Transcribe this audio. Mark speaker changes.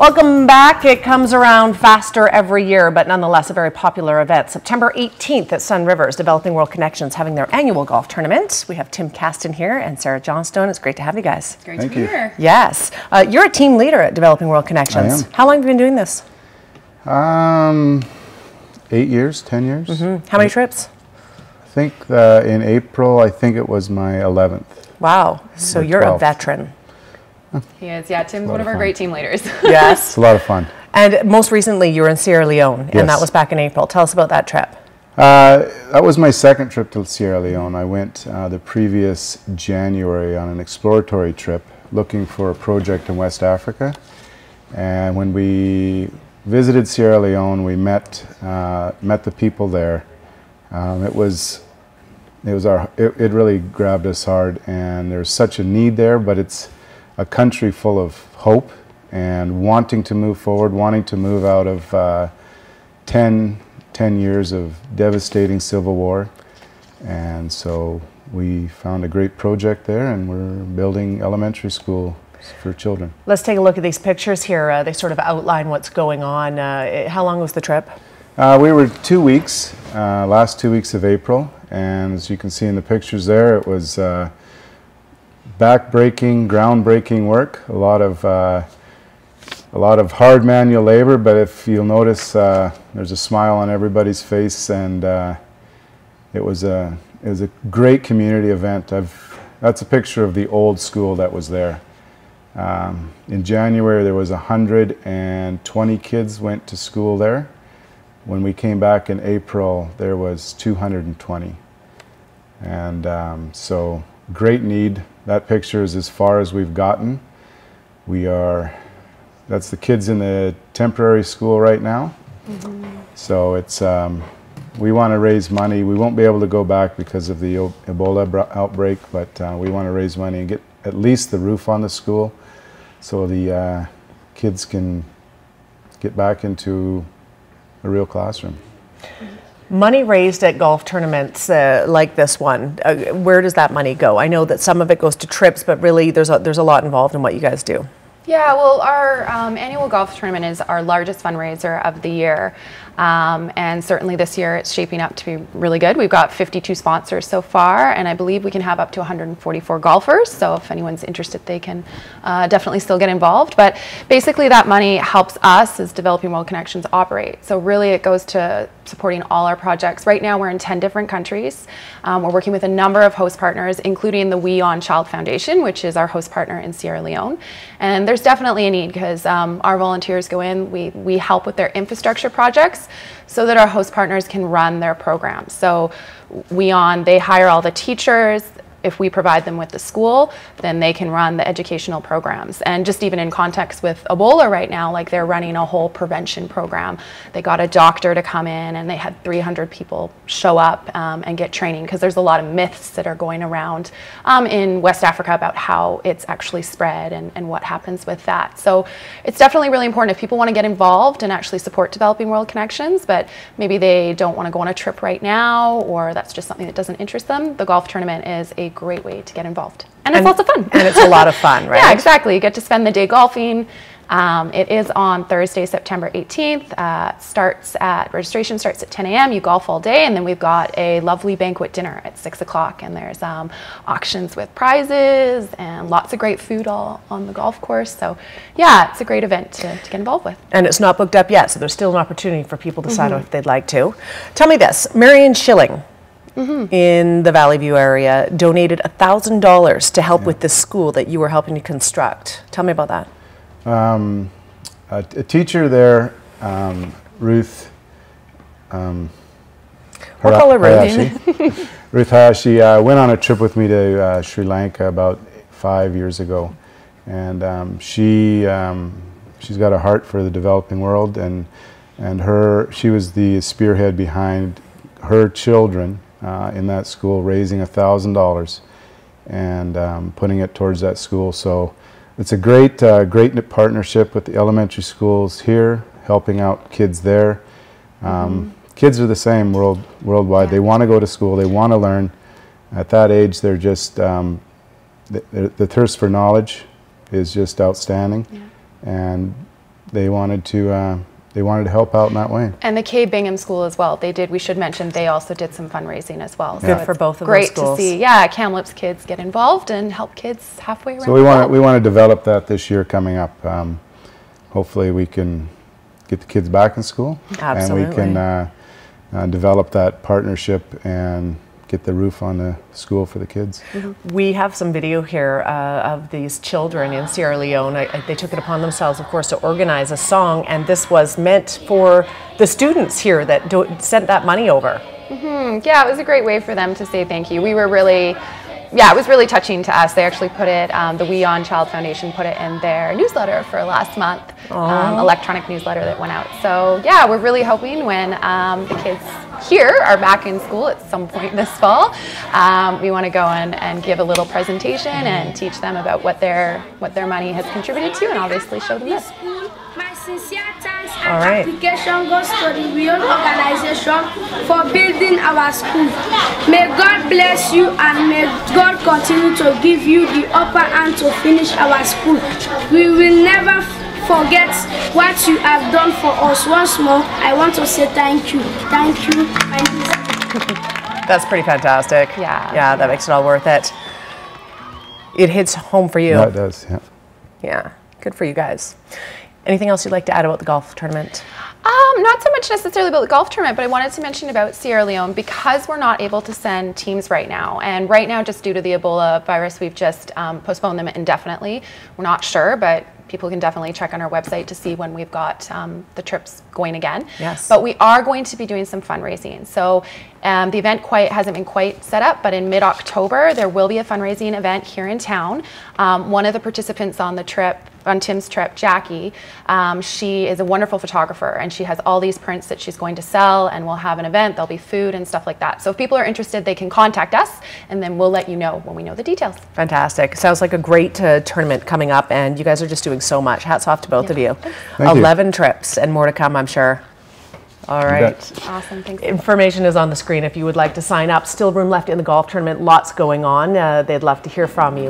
Speaker 1: Welcome back. It comes around faster every year, but nonetheless a very popular event. September 18th at Sun Rivers, Developing World Connections having their annual golf tournament. We have Tim Caston here and Sarah Johnstone. It's great to have you guys.
Speaker 2: Great to be here.
Speaker 1: Yes. You're a team leader at Developing World Connections.
Speaker 3: I am.
Speaker 1: How long have you been doing this?
Speaker 3: 8 years, 10 years.
Speaker 1: Mm-hmm. How many trips?
Speaker 3: I think in April, I think it was my 11th.
Speaker 1: Wow. So you're
Speaker 3: 12th.
Speaker 1: a veteran.
Speaker 2: He is, yeah. Tim's one of our great team leaders.
Speaker 1: Yes.
Speaker 3: It's a lot of fun.
Speaker 1: And most recently you were in Sierra Leone,
Speaker 3: Yes.
Speaker 1: and that was back in April. Tell us about that trip.
Speaker 3: That was my second trip to Sierra Leone. I went the previous January on an exploratory trip looking for a project in West Africa. And when we visited Sierra Leone, we met the people there. It really grabbed us hard, and there's such a need there, but it's a country full of hope and wanting to move forward, wanting to move out of 10 years of devastating civil war. And so we found a great project there, and we're building elementary school for children.
Speaker 1: Let's take a look at these pictures here. They sort of outline what's going on. How long was the trip?
Speaker 3: We were 2 weeks, last 2 weeks of April, and as you can see in the pictures there, it was back-breaking, groundbreaking work. A lot of hard manual labor, but if you'll notice, there's a smile on everybody's face, and it was a great community event. That's a picture of the old school that was there. In January, there was 120 kids went to school there. When we came back in April, there was 220. And so great need. That picture is as far as we've gotten. That's the kids in the temporary school right now. Mm-hmm. So it's, we want to raise money. We won't be able to go back because of the Ebola outbreak, but we want to raise money and get at least the roof on the school so the kids can get back into a real classroom.
Speaker 1: Money raised at golf tournaments like this one, where does that money go? I know that some of it goes to trips, but really there's a lot involved in what you guys do.
Speaker 2: Yeah, well, our annual golf tournament is our largest fundraiser of the year. And certainly this year it's shaping up to be really good. We've got 52 sponsors so far, and I believe we can have up to 144 golfers. So if anyone's interested, they can definitely still get involved. But basically that money helps us as Developing World Connections operate. So really it goes to supporting all our projects. Right now we're in 10 different countries. We're working with a number of host partners, including the We On Child Foundation, which is our host partner in Sierra Leone. And there's definitely a need because our volunteers go in, we help with their infrastructure projects so that our host partners can run their programs. So they hire all the teachers. If we provide them with the school, then they can run the educational programs. And just even in context with Ebola right now, like they're running a whole prevention program. They got a doctor to come in and they had 300 people show up and get training because there's a lot of myths that are going around in West Africa about how it's actually spread and what happens with that. So it's definitely really important if people want to get involved and actually support Developing World Connections, but maybe they don't want to go on a trip right now, or that's just something that doesn't interest them. The golf tournament is a great way to get involved. And it's lots of fun. And
Speaker 1: it's a lot of fun, right?
Speaker 2: Yeah, exactly. You get to spend the day golfing. It is on Thursday, September 18th. Registration starts at 10 a.m. You golf all day, and then we've got a lovely banquet dinner at 6 o'clock. And there's auctions with prizes and lots of great food all on the golf course. So yeah, it's a great event to get involved with. And
Speaker 1: it's not booked up yet, so there's still an opportunity for people to sign up if they'd like to. Tell me this, Marion Schilling, in the Valley View area, donated $1,000 to help with this school that you were helping to construct. Tell me about that.
Speaker 3: A teacher there, Ruth.
Speaker 1: We'll call her Ruth.
Speaker 3: Ruth, she went on a trip with me to Sri Lanka about 5 years ago, and she's got a heart for the developing world, and she was the spearhead behind her children in that school, raising $1,000 and putting it towards that school. So it's a great partnership with the elementary schools here, helping out kids there. Kids are the same worldwide. They want to go to school. They want to learn. At that age, they're just the thirst for knowledge is just outstanding, and they wanted to help out in that way.
Speaker 2: And the K Bingham School as well. We should mention, they also did some fundraising as well.
Speaker 1: Good
Speaker 2: So
Speaker 1: for both of those
Speaker 2: great
Speaker 1: schools.
Speaker 2: to see, yeah, Kamloops kids get involved and help kids halfway around.
Speaker 3: So we want to develop that this year coming up. Hopefully we can get the kids back in school.
Speaker 1: Absolutely.
Speaker 3: And we can develop that partnership and get the roof on the school for the kids.
Speaker 1: We have some video here of these children in Sierra Leone. They took it upon themselves, of course, to organize a song, and this was meant for the students here that sent that money over.
Speaker 2: Yeah, it was a great way for them to say thank you. We were really, yeah, it was really touching to us. They actually put it, the We On Child Foundation put it in their newsletter for last month, electronic newsletter that went out. So yeah, we're really hoping when the kids here are back in school at some point this fall, we want to go in and give a little presentation and teach them about what their money has contributed to, and obviously show them this.
Speaker 4: My sincere thanks and
Speaker 1: All right.
Speaker 4: appreciation goes to the Beyond organization for building our school. May God bless you, and may God continue to give you the upper hand to finish our school. We will never forget what you have done for us. Once more, I want to say thank you. Thank you. Thank you.
Speaker 1: That's pretty fantastic.
Speaker 2: Yeah.
Speaker 1: That makes it all worth it. It hits home for you.
Speaker 3: Yeah, it does, yeah.
Speaker 1: Yeah, good for you guys. Anything else you'd like to add about the golf tournament?
Speaker 2: Not so much necessarily about the golf tournament, but I wanted to mention about Sierra Leone, because we're not able to send teams right now. And right now, just due to the Ebola virus, we've just postponed them indefinitely. We're not sure, but people can definitely check on our website to see when we've got the trips going again.
Speaker 1: Yes.
Speaker 2: But we are going to be doing some fundraising. So the event hasn't been quite set up, but in mid-October, there will be a fundraising event here in town. One of the participants on the trip, on Tim's trip, Jackie, she is a wonderful photographer, and she has all these prints that she's going to sell, and we'll have an event. There'll be food and stuff like that. So if people are interested, they can contact us, and then we'll let you know when we know the details.
Speaker 1: Fantastic. Sounds like a great tournament coming up, and you guys are just doing so much. Hats off to both of you.
Speaker 3: Thank you.
Speaker 1: 11 trips and more to come, I'm sure. All right.
Speaker 2: Awesome. Thanks.
Speaker 1: Information is on the screen if you would like to sign up. Still room left in the golf tournament. Lots going on. They'd love to hear from you.